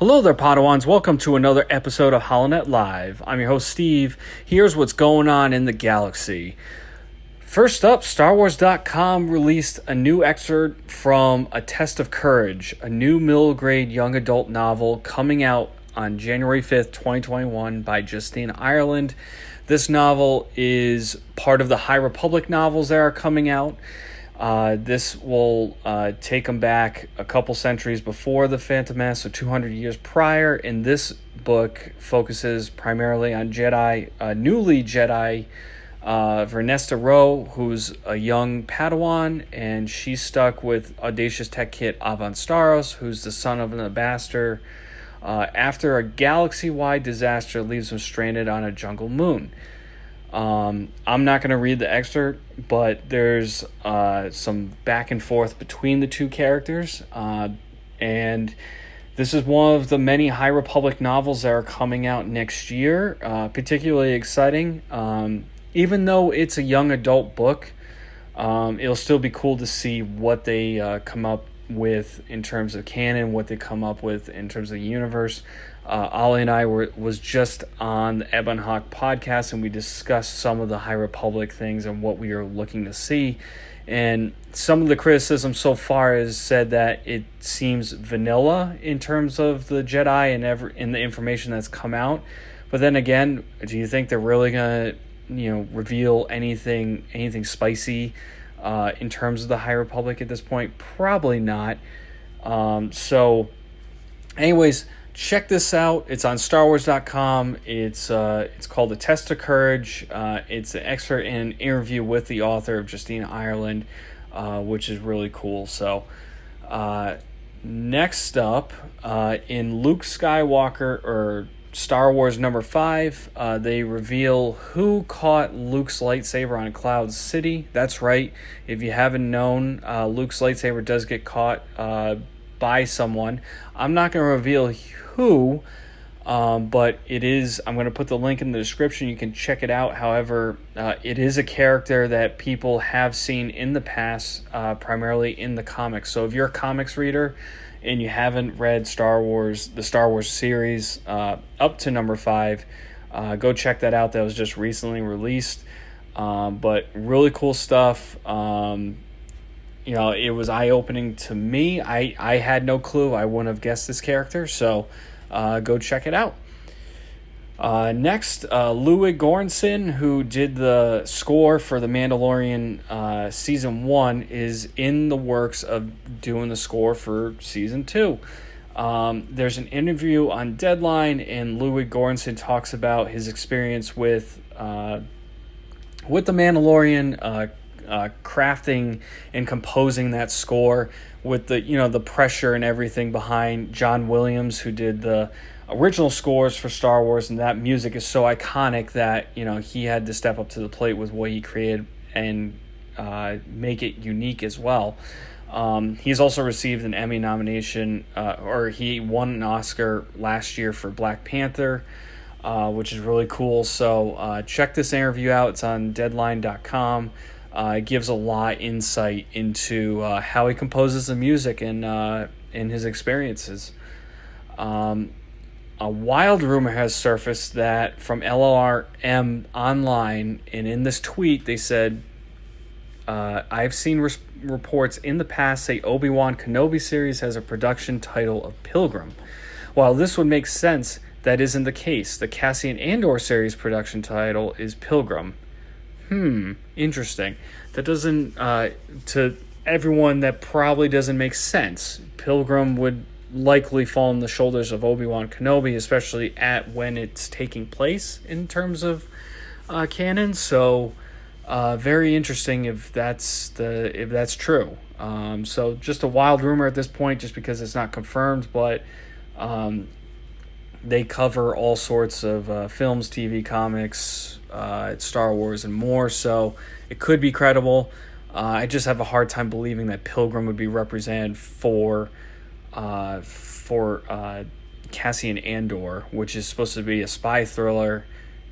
Hello there, Podawans. Welcome to another episode of HoloNet Live. I'm your host, Steve. Here's what's going on in the galaxy. First up, StarWars.com released a new excerpt from A Test of Courage, a new middle-grade young adult novel coming out on January 5th, 2021 by Justina Ireland. This novel is part of the High Republic novels that are coming out. This will take them back a couple centuries before the Phantom Menace, so 200 years prior. And this book focuses primarily on Jedi, newly Jedi Vernesta Rowe, who's a young Padawan, and she's stuck with audacious tech kid Avan Staros, who's the son of an ambassador, after a galaxy-wide disaster leaves him stranded on a jungle moon. I'm not going to read the excerpt, but there's some back and forth between the two characters, and this is one of the many High Republic novels that are coming out next year, particularly exciting. Even though it's a young adult book, it'll still be cool to see what they come up with in terms of canon, what they come up with in terms of the universe. Ollie and I was just on the Ebon Hawk podcast, and we discussed some of the High Republic things and what we are looking to see. And some of the criticism so far has said that it seems vanilla in terms of the Jedi and in the information that's come out. But then again, do you think they're really gonna, reveal anything spicy in terms of the High Republic at this point? Probably not. So, anyways. Check this out. It's on StarWars.com. It's called A Test of Courage. It's an excerpt in an interview with the author of Justina Ireland, which is really cool. So, next up, in Luke Skywalker or Star Wars number 5, they reveal who caught Luke's lightsaber on Cloud City. That's right. If you haven't known, Luke's lightsaber does get caught by someone. I'm not going to reveal who, but it is. I'm going to put the link in the description. You can check it out. However, it is a character that people have seen in the past, primarily in the comics. So if you're a comics reader and you haven't read the Star Wars series up to number 5, go check that out. That was just recently released, but really cool stuff. It was eye-opening to me. I had no clue. I wouldn't have guessed this character, so go check it out. Next, Ludwig Goransson, who did the score for The Mandalorian Season 1, is in the works of doing the score for Season 2. There's an interview on Deadline, and Ludwig Goransson talks about his experience with The Mandalorian, crafting and composing that score with the pressure and everything behind John Williams, who did the original scores for Star Wars, and that music is so iconic that he had to step up to the plate with what he created and make it unique as well. He's also received an Emmy nomination, or he won an Oscar last year for Black Panther, which is really cool. So check this interview out. It's on Deadline.com. It gives a lot of insight into how he composes the music and his experiences. A wild rumor has surfaced that from LRM Online, and in this tweet they said, I've seen reports in the past say Obi-Wan Kenobi series has a production title of Pilgrim. While this would make sense, that isn't the case. The Cassian Andor series production title is Pilgrim. Interesting. That doesn't, to everyone, that probably doesn't make sense. Pilgrim would likely fall on the shoulders of Obi-Wan Kenobi, especially when it's taking place in terms of canon. So, very interesting if that's true. So just a wild rumor at this point, just because it's not confirmed, but they cover all sorts of films, TV, comics, Star Wars, and more, so it could be credible. I just have a hard time believing that Pilgrim would be represented for Cassian Andor, which is supposed to be a spy thriller,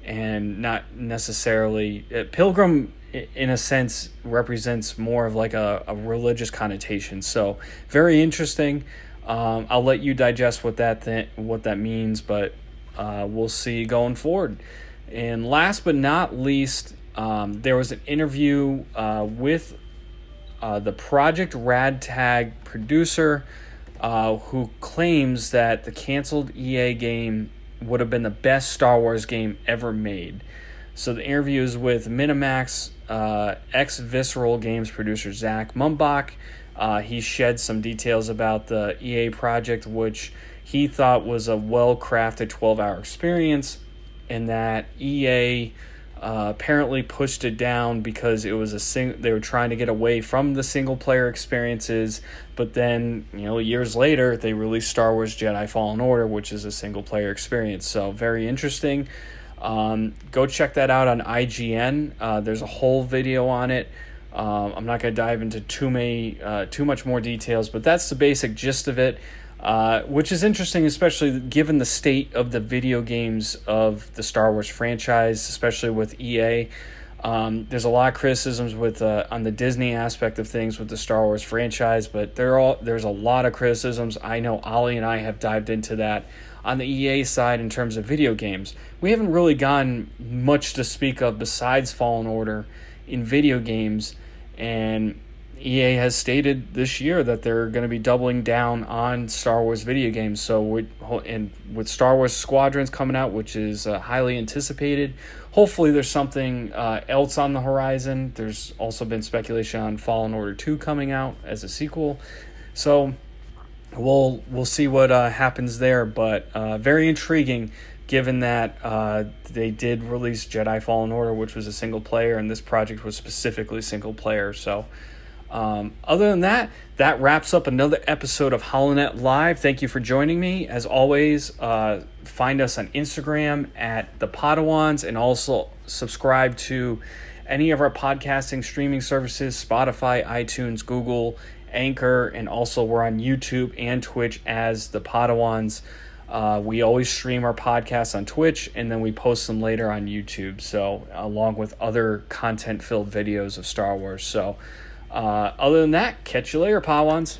and not necessarily... Pilgrim, in a sense, represents more of like a religious connotation, so very interesting. I'll let you digest what that means, but we'll see going forward. And last but not least, there was an interview with the Project RagTag producer, who claims that the canceled EA game would have been the best Star Wars game ever made. So the interview is with Minimax ex-Visceral Games producer Zach Mumbach. He shed some details about the EA project, which he thought was a well-crafted 12-hour experience, and that EA apparently pushed it down because it was they were trying to get away from the single-player experiences. But then, years later, they released Star Wars Jedi Fallen Order, which is a single-player experience. So very interesting. Go check that out on IGN. There's a whole video on it. I'm not going to dive into too much more details, but that's the basic gist of it, which is interesting, especially given the state of the video games of the Star Wars franchise, especially with EA. There's a lot of criticisms on the Disney aspect of things with the Star Wars franchise, but there's a lot of criticisms. I know Ollie and I have dived into that on the EA side in terms of video games. We haven't really gotten much to speak of besides Fallen Order in video games, and EA has stated this year that they're going to be doubling down on Star Wars video games. So with Star Wars Squadrons coming out, which is highly anticipated, hopefully there's something else on the horizon. There's also been speculation on Fallen Order 2 coming out as a sequel. So we'll see what happens there, but very intriguing given that they did release Jedi Fallen Order, which was a single player, and this project was specifically single player. So other than that wraps up another episode of HoloNet Live. Thank you for joining me. As always, find us on Instagram at the Podawans, and also subscribe to any of our podcasting streaming services: Spotify, iTunes, Google, Anchor, and also we're on YouTube and Twitch as the Podawans. We always stream our podcasts on Twitch, and then we post them later on YouTube, so along with other content-filled videos of Star Wars. So other than that, catch you later, Podawans.